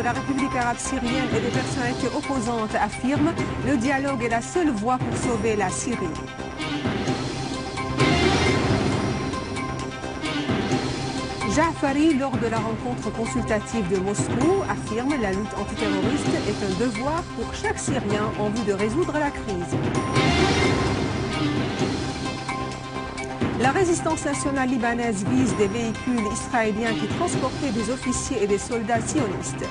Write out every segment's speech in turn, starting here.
la République arabe syrienne et des personnalités opposantes affirment que le dialogue est la seule voie pour sauver la Syrie. Jaafari, lors de la rencontre consultative de Moscou, affirme que la lutte antiterroriste est un devoir pour chaque Syrien en vue de résoudre la crise. La résistance nationale libanaise vise des véhicules israéliens qui transportaient des officiers et des soldats sionistes.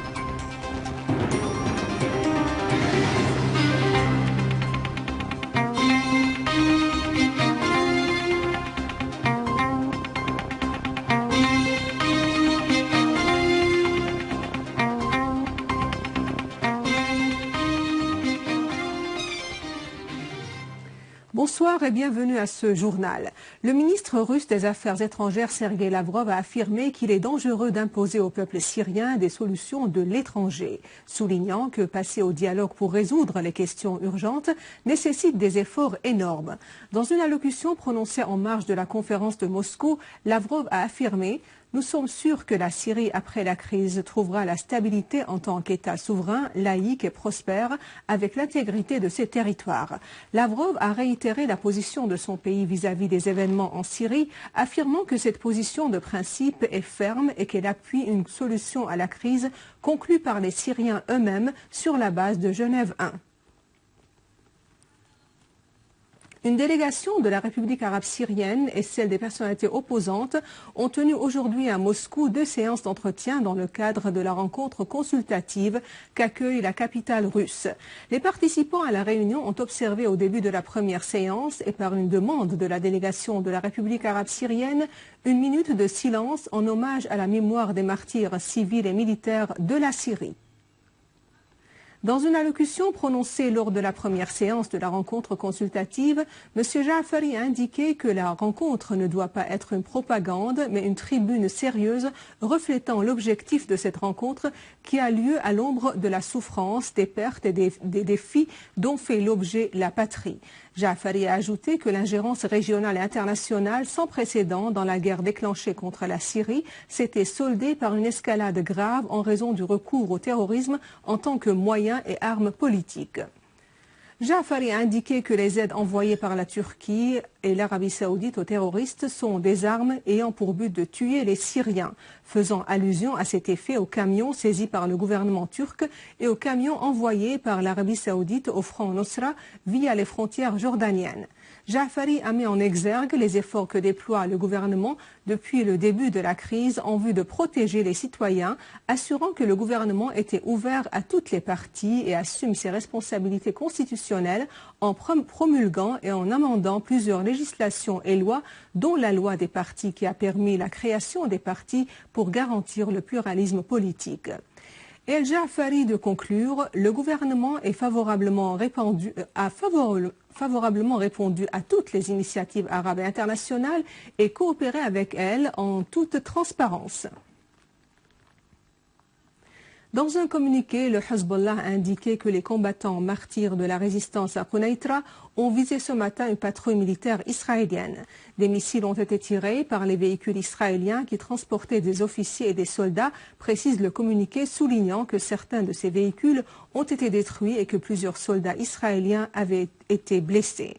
Bonsoir et bienvenue à ce journal. Le ministre russe des Affaires étrangères Sergueï Lavrov a affirmé qu'il est dangereux d'imposer au peuple syrien des solutions de l'étranger, soulignant que passer au dialogue pour résoudre les questions urgentes nécessite des efforts énormes. Dans une allocution prononcée en marge de la conférence de Moscou, Lavrov a affirmé « Nous sommes sûrs que la Syrie, après la crise, trouvera la stabilité en tant qu'État souverain, laïque et prospère, avec l'intégrité de ses territoires. » Lavrov a réitéré la position de son pays vis-à-vis des événements en Syrie, affirmant que cette position de principe est ferme et qu'elle appuie une solution à la crise conclue par les Syriens eux-mêmes sur la base de Genève 1. Une délégation de la République arabe syrienne et celle des personnalités opposantes ont tenu aujourd'hui à Moscou 2 séances d'entretien dans le cadre de la rencontre consultative qu'accueille la capitale russe. Les participants à la réunion ont observé au début de la première séance et par une demande de la délégation de la République arabe syrienne, une minute de silence en hommage à la mémoire des martyrs civils et militaires de la Syrie. Dans une allocution prononcée lors de la première séance de la rencontre consultative, M. Jaafari a indiqué que la rencontre ne doit pas être une propagande, mais une tribune sérieuse reflétant l'objectif de cette rencontre qui a lieu à l'ombre de la souffrance, des pertes et des défis dont fait l'objet la patrie. Jaafari a ajouté que l'ingérence régionale et internationale sans précédent dans la guerre déclenchée contre la Syrie s'était soldée par une escalade grave en raison du recours au terrorisme en tant que moyen et arme politique. Jaafari a indiqué que les aides envoyées par la Turquie et l'Arabie saoudite aux terroristes sont des armes ayant pour but de tuer les Syriens, faisant allusion à cet effet aux camions saisis par le gouvernement turc et aux camions envoyés par l'Arabie saoudite au front Nusra via les frontières jordaniennes. Jaafari a mis en exergue les efforts que déploie le gouvernement depuis le début de la crise en vue de protéger les citoyens, assurant que le gouvernement était ouvert à toutes les parties et assume ses responsabilités constitutionnelles en promulguant et en amendant plusieurs législations et lois, dont la loi des partis qui a permis la création des partis pour garantir le pluralisme politique. El Jaafari de conclure, le gouvernement a favorablement répondu à toutes les initiatives arabes et internationales et coopéré avec elles en toute transparence. Dans un communiqué, le Hezbollah a indiqué que les combattants martyrs de la résistance à Quneitra ont visé ce matin une patrouille militaire israélienne. Des missiles ont été tirés par les véhicules israéliens qui transportaient des officiers et des soldats, précise le communiqué, soulignant que certains de ces véhicules ont été détruits et que plusieurs soldats israéliens avaient été blessés.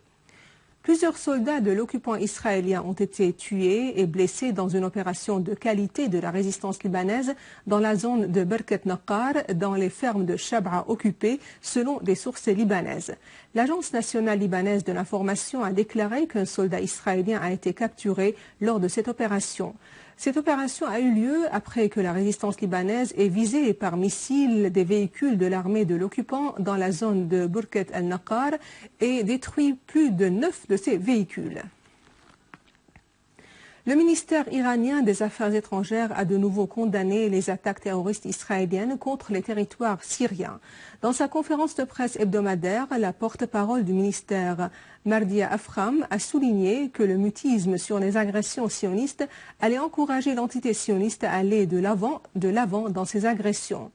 Plusieurs soldats de l'occupant israélien ont été tués et blessés dans une opération de qualité de la résistance libanaise dans la zone de Berket Naqar, dans les fermes de Shab'a occupées, selon des sources libanaises. L'Agence nationale libanaise de l'information a déclaré qu'un soldat israélien a été capturé lors de cette opération. Cette opération a eu lieu après que la résistance libanaise ait visé par missile des véhicules de l'armée de l'occupant dans la zone de Burket al-Naqar et détruit plus de 9 de ces véhicules. Le ministère iranien des Affaires étrangères a de nouveau condamné les attaques terroristes israéliennes contre les territoires syriens. Dans sa conférence de presse hebdomadaire, la porte-parole du ministère, Mardia Afram, a souligné que le mutisme sur les agressions sionistes allait encourager l'entité sioniste à aller de l'avant dans ses agressions.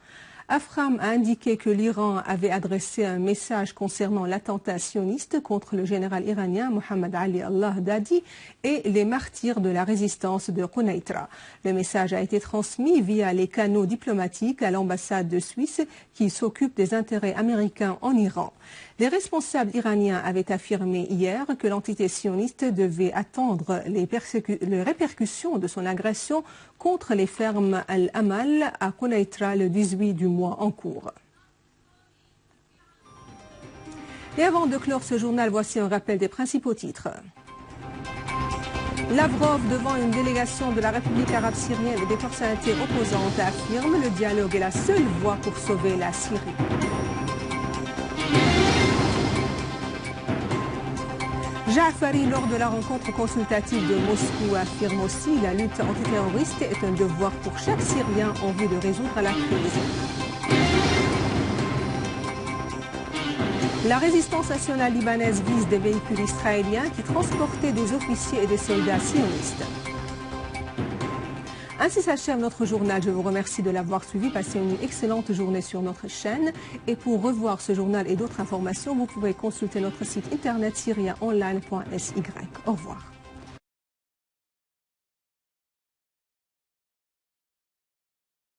Afram a indiqué que l'Iran avait adressé un message concernant l'attentat sioniste contre le général iranien Mohammad Ali al-Lahdadi et les martyrs de la résistance de Quneitra. Le message a été transmis via les canaux diplomatiques à l'ambassade de Suisse qui s'occupe des intérêts américains en Iran. Les responsables iraniens avaient affirmé hier que l'entité sioniste devait attendre les répercussions de son agression contre les fermes Al-Amal à Quneitra le 18 du mois en cours. Et avant de clore ce journal, voici un rappel des principaux titres. Lavrov, devant une délégation de la République arabe syrienne et des personnalités opposantes, affirme le dialogue est la seule voie pour sauver la Syrie. Jaafari, lors de la rencontre consultative de Moscou, affirme aussi la lutte antiterroriste est un devoir pour chaque Syrien en vue de résoudre la crise. La résistance nationale libanaise vise des véhicules israéliens qui transportaient des officiers et des soldats sionistes. Ainsi s'achève notre journal. Je vous remercie de l'avoir suivi. Passez une excellente journée sur notre chaîne. Et pour revoir ce journal et d'autres informations, vous pouvez consulter notre site internet syriaonline.sy. Au revoir.